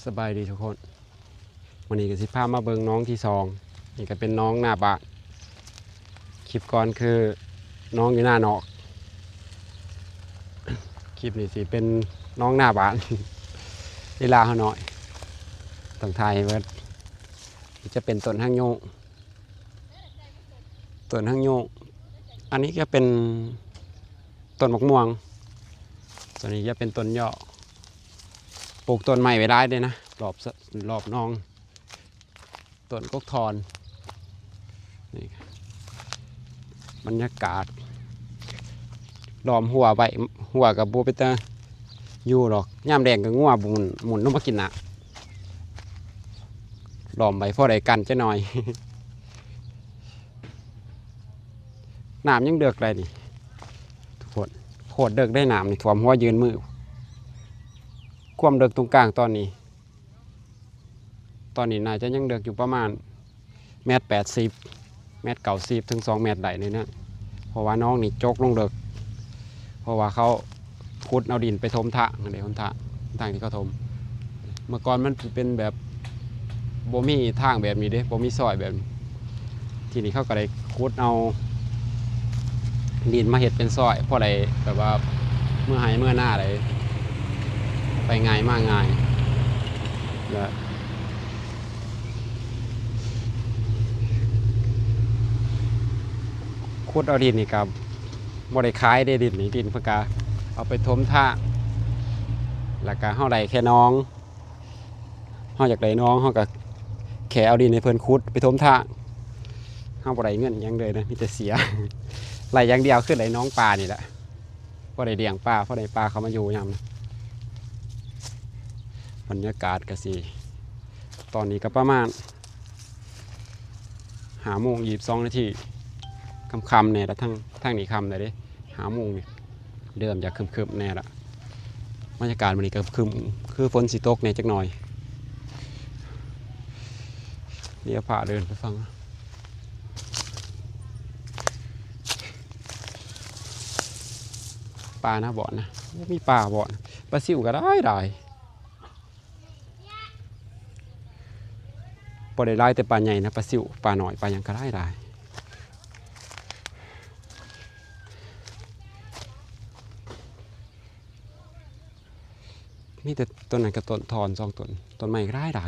สบายดีทุกคนวันนี้ก็สิพามาเบิงน้องที่สองนี่ก็เป็นน้องหน้าบ้านคลิปก่อนคือน้องอยู่หน้านอกคลิปนี้สิเป็นน้องหน้าบ้านเวลาเขาหน่อยต้องถ่ายเวิร์ดจะเป็นต้นห้างโยงต้นห้างโยงอันนี้ก็เป็นต้นมะม่วงส่วนนี้จะเป็นต้นย่อปลูกต้นใหม่ไว้ได้เลยนะรอบน้องต้นกกทอนนี่บรรยากาศล้อมหัวไปหัวกับบัวไปเตออยู่หรอกย่ามแดงกับงัวหมุนลงมากินน่ะล้อมไปพอได้กันจะหน่อย น้ำยังเดือกเลยนี่ทุกคนโคตรเดือกได้น้ำนี่ถ่วมหัวยืนมือความเดือกตรงกลางตอนนี้น่าจะยังเดือกอยู่ประมาณ1.80 เมตร90ถึง2 เมตรได้เลยนะเพราะว่าน้องนี่โจกลงเดือกเพราะว่าเขาขุดเอาดินไปถมทางในหนทางที่เขาถมเมื่อก่อนมันเป็นแบบบ่มีทางแบบนี้เด้บ่มีซอยแบบนี้ทีนี้เขาก็ได้ขุดเอาดินมาเห็ดเป็นซอยเพราะอะไรแบบว่าเมื่อหน้าอะไรไปง่ายมากง่ายแล้วขุดเอาดินนี่ครับบ่ได้ขายได้ดินนี่ดินเพื่อกาเอาไปถมท่าแล้วก็เฮาได้แค่น้องเฮาอยากได้น้องเฮาก็แค่เอาดินในเพิ่นขุดไปถมท่าเฮาบ่ได้เงินหยังเลยนะมีแต่เสีย ไหลอย่างเดียวขึ้นไหลน้องปลานี่แหละพอได้เลี้ยงปลาพอได้ปลาเขามาอยู่ยามบรรยากาศก็สิตอนนี้ก็ประมาณ5:22 นาทีค่ำๆเนี่ยละทั้งนี้ค่ำเลยเด้5 โมงเริ่มจะครึมๆแน่ละบรรยากาศวันนี้ก็ครึมคือฝนสิตกเนี่ยจักหน่อยเดี๋ยวพาเดินไปฟังปลาหน้าบ่อนะมีปลาบ่อปลาซิวก็ได้พอได้ไล่แต่ปลาใหญ่นะปลาซิวปลาหน่อยปลายังก็ได้มีแต่ต้นไหนกับต้นทอน2 ต้นใหม่ก็ได้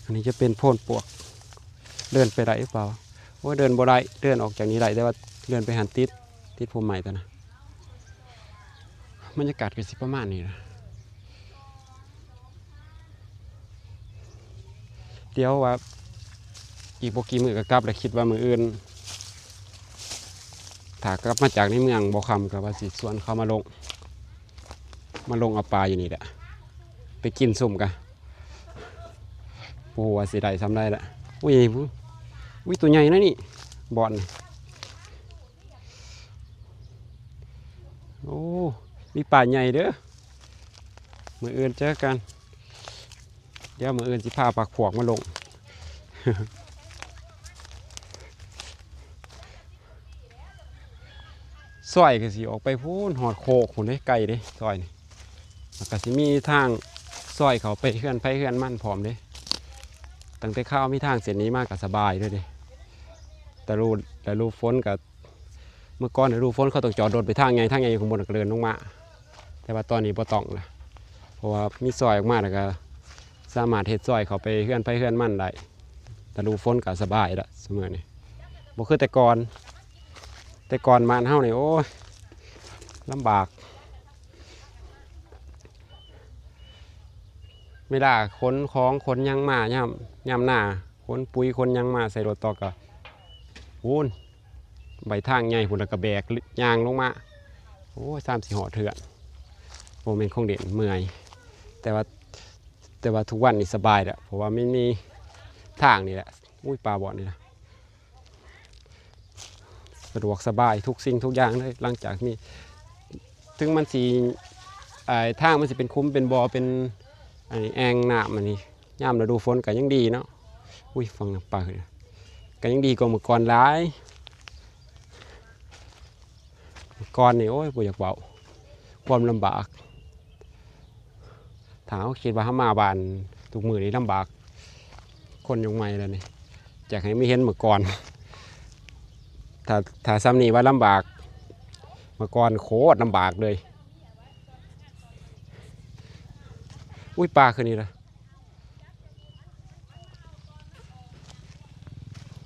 อันนี้จะเป็นโพนปวกเดินไปได้หรือเปล่าว่าเดินบ่ได้เดินออกจากนี้ได้แต่ว่าเดินไปหันติดภูมิใหม่ตัวนะบรรยากาศก็สิประมาณนี้นะเดี๋ยวว่าอีกโบกี้มือกับกลับแล้วคิดว่ามืออื่นถ้ากลับมาจากในเมืองบ่คำกับว่าสิส่วนเขามาลงเอาปลาอยู่นี่แหละไปกินสุ่มกันโอ้ว่าสิได้ทำได้ละอุ้ยตัวใหญ่นะนี่บอลโอ้มีป่าใหญ่เด้อมืออื่นเจอกันเดี๋ยวมืออื่นสิพาปลาขวกมาลง ซอยก็สิออกไปพูนหอดโคกคนได้ไกลเด้ซอยนี่แล้วก็สิมีทางซอยเขาไปเฮือนไผเฮือนมั่นพร้อมเด้ตั้งแต่ข้าวมีทางเส้นนี้มากกับสบายด้วยเด้แต่รูฝนกับเมื่อก่อนรูฝนเขาต้องจอดรถไปทางไงอยู่ข้างบนก็เดินลงมาแต่ว่าตอนนี้บ่ต้องละเพราะว่ามีซอยออกมาแล้วก็สามารถเฮ็ดซอยเขาไปเฮือนไผเฮือนมั่นได้แต่รูฝนก็สบายละเสมอนี่บ่คือแต่ก่อนบ้านเฮานี่โอ้ยลำบากเวลาขนของขนยังมาย่ำหน้าขนปุ๋ยขนยังมาใส่รถต่อก็พูนใบทางใหญ่พุ่นแล้วก็แบกยางลงมาโอ้ย3-4 หอเถื่อนโมเมนต์คงเด่นเมื่อยแต่ว่าทุกวันนี่สบายแหละเพราะว่าไม่มีทางนี่แหละอุ้ยปลาบ่อนี่นะสะดวกสบายทุกสิ่งทุกอย่างเลยหลังจากนี้ถึงมันสีทางมันสิเป็นคุ้มเป็นบ่อเป็นแอ่งน้ำมันนี่ย่ามฤดูฝนก็ยังดีเนาะอุ้ยฟังน้ำปลาก็ยังดีกว่าเมื่อก่อนหลายเมื่อก่อนนี่โอ้ยบ่อยากเบา ความลำบากถ้าเขาคิดว่าเขามาบ้านทุกมือนี้ลำบากคนยุคใหม่แล้วนี่จากให้ไม่เห็นเมื่อก่อนถ้าซ้ำนี่ว่าลำบากเมื่อก่อนโคตรลำบากเลยอุ้ยปลาคืนนี้ละ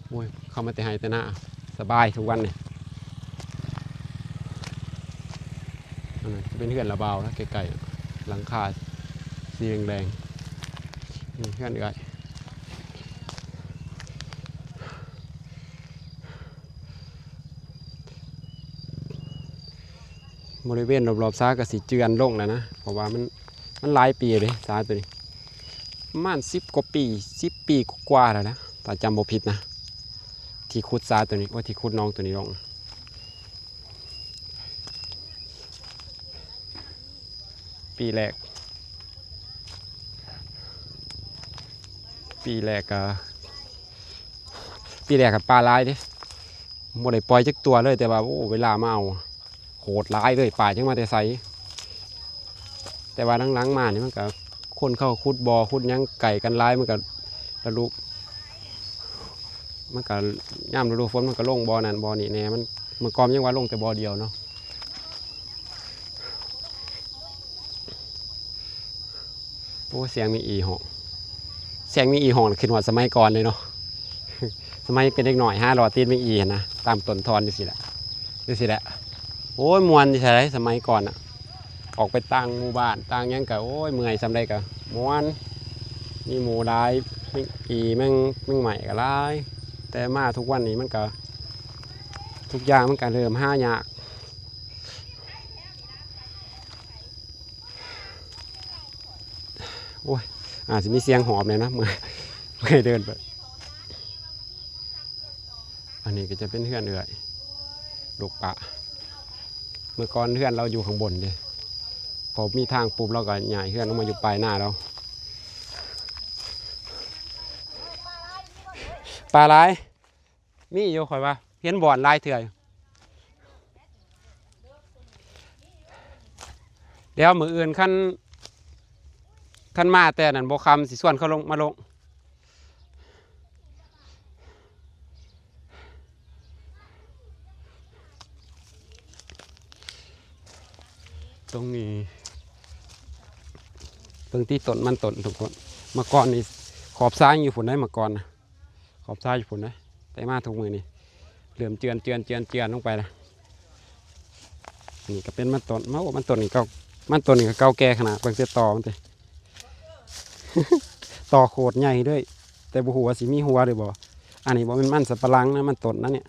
โอ้ยเข้ามาแต่ไฮแต่หน้าสบายทุกวันนี่จะเป็นเหือนระเบาแล้วไกลๆหลังคาสีแดงๆนี่เหือนใกล้บริเวณรอบๆซ้ายก็สีเจือนลงแล้วนะเพราะว่ามันหลายปีเลยซ้ายตัวนี้ประมาณ10 กว่าปี10 ปีกว่าแล้วนะถ้าจำบ่ผิดนะที่ขุดซ้ายตัวนี้ว่าที่ขุดน้องตัวนี้ลงปีแรกกับปลาลายดิโมได้ปล่อยจักตัวเลยแต่ว่าโอ้เวลามาเอาโหดร้ายเลยป่าจังมาแต่ไซแต่ว่าหลังๆมานี่มันก็คนเข้าขุดบ่อขุดยังไก่กันร้ายมันก็ระลุมันก็ย่ำฤดูฝนมันก็ลงบ่อนั่นบ่อนี่แน่มันเมื่อก่อนยังว่าลงแต่บ่อเดียวเนาะโอ้เสียงมีอีหองขึ้นหัวสมัยก่อนเลยเนาะสมัยเป็นเด็กหน่อย5 หลอดตีนมีอีนะตามต้นทอนนี่สิแหละโอ้ยมวนที่ใช่สมัยก่อนอะออกไปตั้งหมู่บ้านตั้งยังกะโอ้ยเมื่อยสำเร็จกะมวนมีหมูได้อีแม่งใหม่ก็ได้แต่มาทุกวันนี้มันก็ทุกอย่างมันก็เริ่มห้ายากโอ้ยอาจจะมีเสียงหอบเลยนะเมื่อเดินไปอันนี้ก็จะเป็นเพื่อนเอื่อยลูกปะเมื่อก่อนเพื่อนเราอยู่ข้างบนเลยพอมีทางปุ๊บเราก็ใหญ่เพื่อนลงมาอยู่ปลายหน้าเราปลาลายมีอยู่คอยว่าเห็นบ่อนลายเถื่อยเดี๋ยวมืออื่นขั้นมาแต่นั่นโบคำสิส่วนเขาลงมาลงตรงนี้ตรงที่ต้นมันต้นทุกคนเมื่อก่อนนี่ขอบซ้ายอยู่ฝนได้เมื่อก่อนนะขอบซ้ายอยู่ฝนได้แต่มาทุกมือนี่เหลื่อมเจือนลงไปนะนี่ก็เป็นมันต้นมันต้นนี่ก็เก่าแก่ขนาดบางเสียต่อมันเลย ต่อโคตรใหญ่ด้วยแต่บุหัวสีมีหัวเลยบ่อันนี้บ่เป็นมันสับปะรังนะมันต้นนะเนี่ย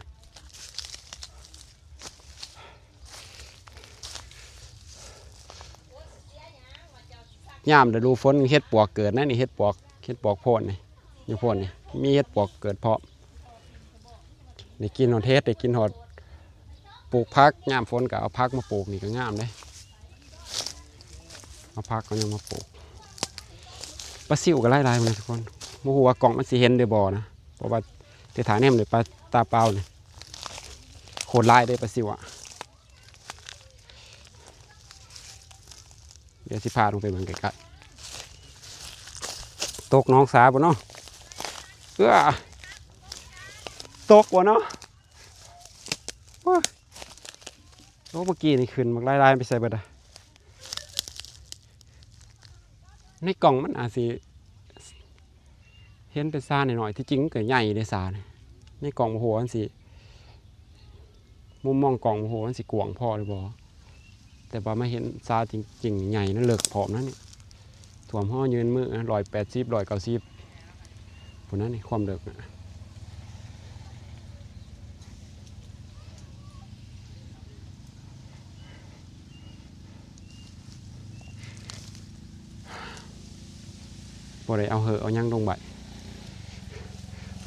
ยามเดี๋ยวดูฝนเฮ็ดปวกเกิดนะนี่เฮ็ดปวกโพนนี่อยู่โพนนี่มีเฮ็ดปวกเกิดเพาะได้กินหอดเฮ็ดได้กินหอดปลูกพักยามฝนก็เอาพักมาปลูกนี่ก็งามเลยเอาพักก็ยังมาปลูกปลาซิวก็ไล่ๆมาทุกคนโมโหว่ากล่องมันสีเห็นเดือบบ่อนะเพราะว่าเดี๋ยวถ่ายเนี่ยมันเลยปลาตาเปล่าเนี่ยโคตรไล่ได้ปลาซิวอ่ะเดี๋ยวสิพาลงไปเมืองไกลๆตกน้องสาบ่เนาะตกบ่เนาะโอ้เมื่อกี้นี่ขึ้นมันไล่ๆไปใส่เบิดอะในกล่องมันอาจสิเห็นเป็นซาหน่อยๆที่จริงเกิดใหญ่เลยซาในกล่องโมโหมันสิมุมมองกล่องโมโหมันสิกวางพอหรือบ่แต่ว่าไม่เห็นซาจริงๆใหญ่นั่นเลิกผอมนั่นนี่ถ่วมห่อยืนมือ180 190คนนั้นนี่ความเลิกนะบ่ได้เอาเหอะเอายังลงใบ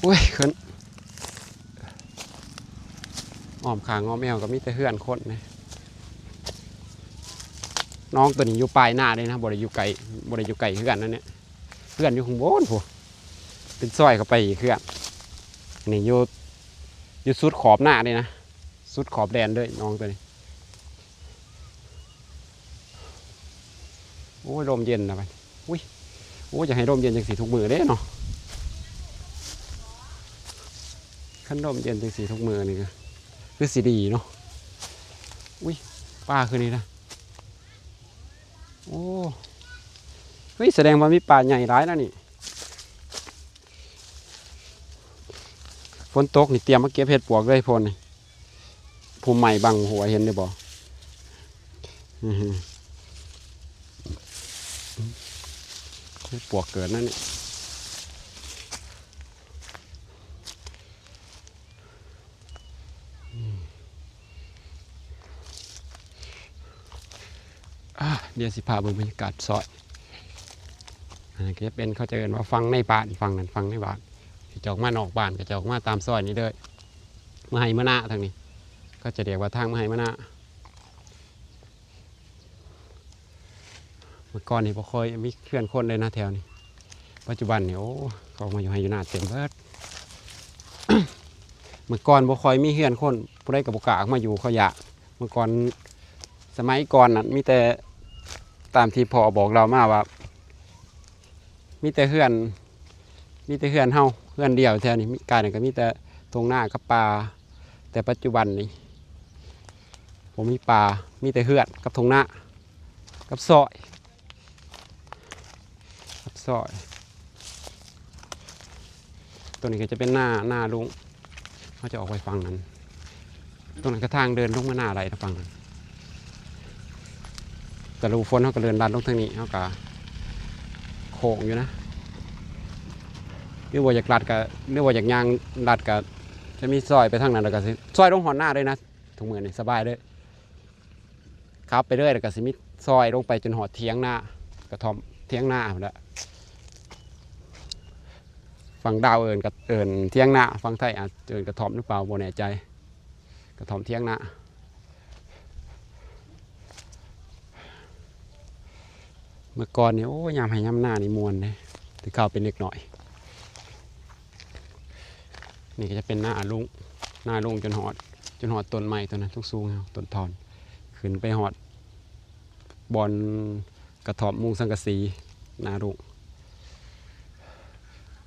อุ้ยขึ้นอ้อมขางอ้อมแอวก็มีแต่เฮือนคนนะน้องตัวนี้อยู่ปลายหน้าเลยนะบ่ได้อยู่ไกลเฮือนนั่นเนี่ยเฮือนอยู่ข้างบนพวกเป็นซอยเข้าไปอีกเฮือนนี่อยู่สุดขอบหน้าเลยนะสุดขอบแดนด้วยน้องตัวนี้ อ้ยลมเย็นนะไปอุ้ยโอ้ยจะให้ลมเย็นจังสีทุกมือเด้เนาะขั้นลมเย็นจังสีทุกมือนี่ก็คือสีดีเนาะอุ้ยปลาคือนี่นะโอ้เฮ้ยแสดงว่ามีปลาใหญ่ร้ายแล้วนี่ฝนตกนี่เตรียมมาเก็บเห็ดปวกเลยพนนี่ภูมิใหม่บังหัวเห็นได้บ่เห็ดปวกเกิดนั่นนี่เดี๋ยวสิพาเบิ่งบรรยากาศซอยอันนี้ก็จะเป็นเขาจะเอิ้นว่าฟังในบ้านฟังนั้นฟังในบ้านจะออกมานอกบ้านก็จะออกมาตามซอยนี้เลยมหายมะนาทางนี้ก็จะเรียกว่าทางมหายมะนาเมื่อก่อนนี่บ่ค่อยมีเพื่อนคนเลยนะแถวนี้ปัจจุบันเนี่ยโอ้เขามาอยู่ให้อยู่หน้าเต็มเบิด เมื่อก่อนบ่ค่อยมีเพื่อนคนผู้ใดกับบ่กล้ามาอยู่เขาอยากเมื่อก่อนสมัยก่อนน่ะมีแต่ตามที่พ่อบอกเรามาว่ามีแต่เฮือนเฮาเฮือนเดียวแถวนี้มีการก็มีแต่ตรงหน้ากับป่าแต่ปัจจุบันนี้ผมมีป่ามีแต่เฮือนกับตรงหน้ากับซอยตัวนี้ก็จะเป็นหน้าลุงเขาจะออกไปฟังนั้นตรงนั้นก็ทางเดินลงมาหน้าอะไรนะฟังนั้นแต่รูฝนเขาก็เดินลัดลงทางนี้เขาก็โค้งอยู่นะเรื่องว่าอยากลัดกับเรื่องว่าอยากยางลัดกับจะมีซอยไปทางนั้นแล้วก็ซอยลงหอนหน้าด้วยนะถุงมือนี่สบายด้วยครับไปเรื่อยแล้วก็สิมีซอยลงไปจนหอดเทียงหน้ากระท่อมเทียงหน้าแล้วฝั่งดาวเอิญกับเอิญเทียงหน้าฝั่งไทยอาจเอิญกระท่อมหรือเปล่าโบแน่ใจกระท่อมเทียงหน้าเมื่อก่อนนี่โอ้ยามให้ยามหน้านี่มวนเลยที่เข้าเป็นเล็กหน่อยนี่ก็จะเป็นหน้าลุงจนหอดต้นไม้ตัวนั้นทุกสูงต้นทอนขึ้นไปหอดบอลกระท่อมมุงสังกะสีหน้าลุง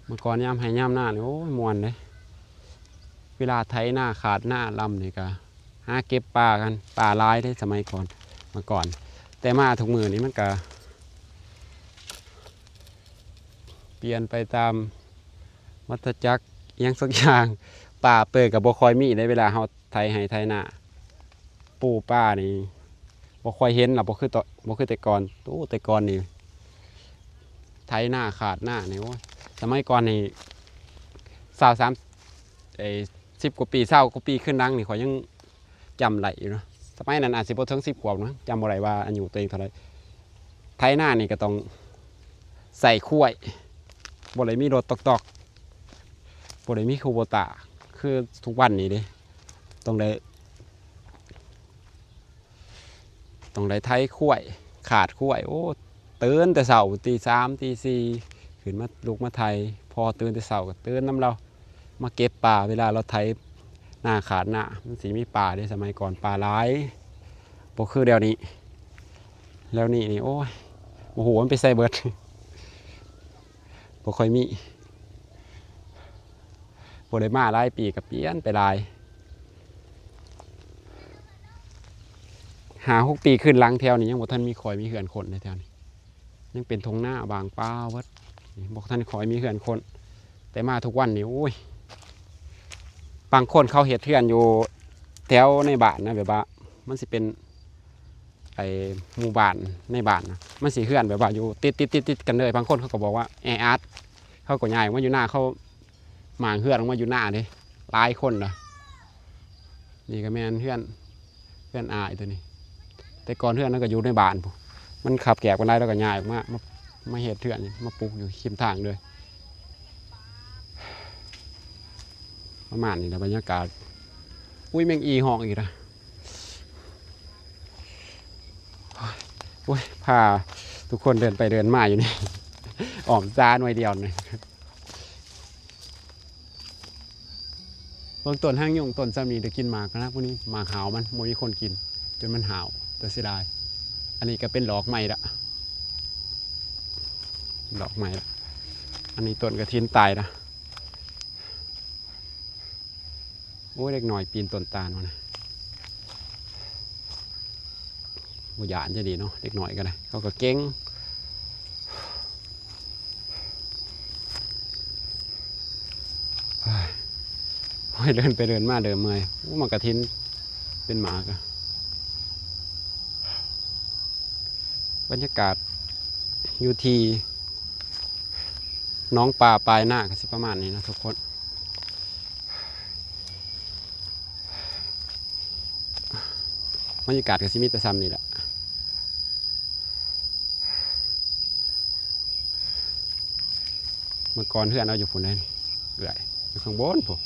เมื่อก่อนยามให้ยามหน้านี่โอ้ยมวนเลยเวลาไถหน้าขาดหน้าลำนี่ก็หาเก็บปลากันปลาลายได้สมัยก่อนเมื่อก่อนแต่มาทุกมือนี้มันก็เปลี่ยนไปตามวัฏจักรยังสักอย่างป่าเปิดกับบ่คอยมีในเวลาเฮาไถให้ไถหน้าปูป้านี่บ่คอยเห็นหรอกบ่คือแต่ก่อนแต่ก่อนนี่ไถหน้าขาดหน้านี่โอ้ยสมัยก่อนนี่10 กว่าปี20 กว่าปีขึ้นดังนี่ขอยยังจำไหลอยู่เนาะสมัยนั้นอาจสิบ่ถึง10 ขวบนะจำบ่ได้ว่าอายุตัวเองเท่าไหร่ไถหน้านี่ก็ต้องใส่ข้วยบ่ได้มีรถตอกบ่ได้มีคูโบตาคือทุกวันนี้เด้ต้องได้ไถข้วยขาดข้วยโอ้ตื่นแต่เช้าตี 3 ตี 4ขึ้นมาลุกมาไถพอตื่นแต่เช้าก็ตื่นน้ำเรามาเก็บปลาเวลาเราไถหน้าขาดหน้ามันสิมีปลาได้สมัยก่อนปลาหลายบ่คือเดี๋ยวนี้แล้วนี่โอ้ยโอ้โหมันไปใส่เบิดบ่ค่อยมีบ่ได้มาหลายปีกับเปลี่ยนไปหลาย5-6 ปีขึ้นหลังแถวนี้ยังบ่ทันมีคอยมีเหือนคนในแถวนี้ยังเป็นทงหน้าบางป้าวัดบ่ทันคอยมีเหือนคนแต่มาทุกวันนี่โอ้ยบางคนเขาเฮ็ดเหือนอยู่แถวในบ้านนะแบบว่ามันสิเป็นไอ้หมู่บ้านในบ้านนะมันสิเหือนแบบว่าอยู่ติดกันเลยบางคนเขาก็บอกว่าแออัดเขาก็ย้ายออกมาอยู่หน้าเขาหมางเหือนออกมาอยู่หน้าเด้หลายคนล่ะนี่ก็แม่นเหือนอายตัวนี้แต่ก่อนเหือนนั้นก็อยู่ในบ้านมันขับแกะกันได้แล้วก็ย้ายออกมาเฮ็ดเหือนมาปลูกอยู่ริมทางเลยประมาณนี้นะบรรยากาศอุ้ยแมงอีห้องอีกนะโอ้ยพาทุกคนเดินไปเดินมาอยู่นี่อ่อมจ้าหน่วยเดียวเลยเบื้องต้นห้างยุ่งต้นสามีจะกินหมากนะพวกนี้หมากหาวมันมีคนกินจนมันหาวแต่เสียดายอันนี้ก็เป็นหลอกใหม่ละ ดอกใหม่ละอันนี้ต้นกระถินตายนะโอ้ยเล็กหน่อยปีนต้นตาลมานะบุญญาณจะดีเนาะเล็กหน่อยกันเลยเขาก็เก่งโอ้ยเดินไปเดินมาเดินเมื่อยโอ้มันกระถินเป็นหมากะบรรยากาศอยู่ที่น้องป่าปลายหน้าก็สิประมาณนี้นะทุกคนบรรยากาศก็สิมีแต่ซ้ำนี่แหละเมื่อก่อนเพื่อนเราอยู่ฝุ่นเลยเอื่อยอยู่ข้างบนผม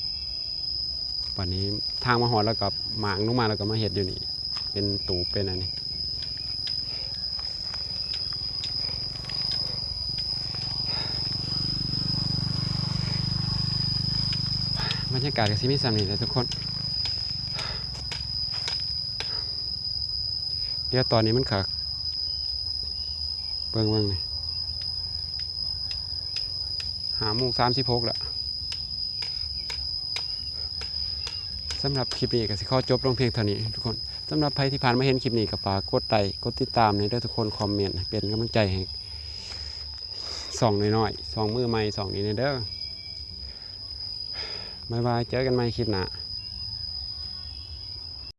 วันนี้ทางมาหอดแล้วก็หมางลงมาแล้วก็มาเห็ดอยู่นี่เป็นตูเป็นอะไรนี่บรรยากาศก็สิมีซ้ำนี่เลยทุกคนเดี๋ยวตอนนี้มันขาเบิ่งนี่5:36แล้วสำหรับคลิปนี้ก็สิขอจบลงเพียงเท่านี้ทุกคนสำหรับใครที่ผ่านมาเห็นคลิปนี้ก็ฝากกดไลค์กดติดตามในด้วยทุกคนคอมเมนต์เป็นกำลังใจให้ส่องน้อยๆส่องมือใหม่ส่องนี้ในเด้อบ๊ายบายเจอกันใหม่คลิปหน้า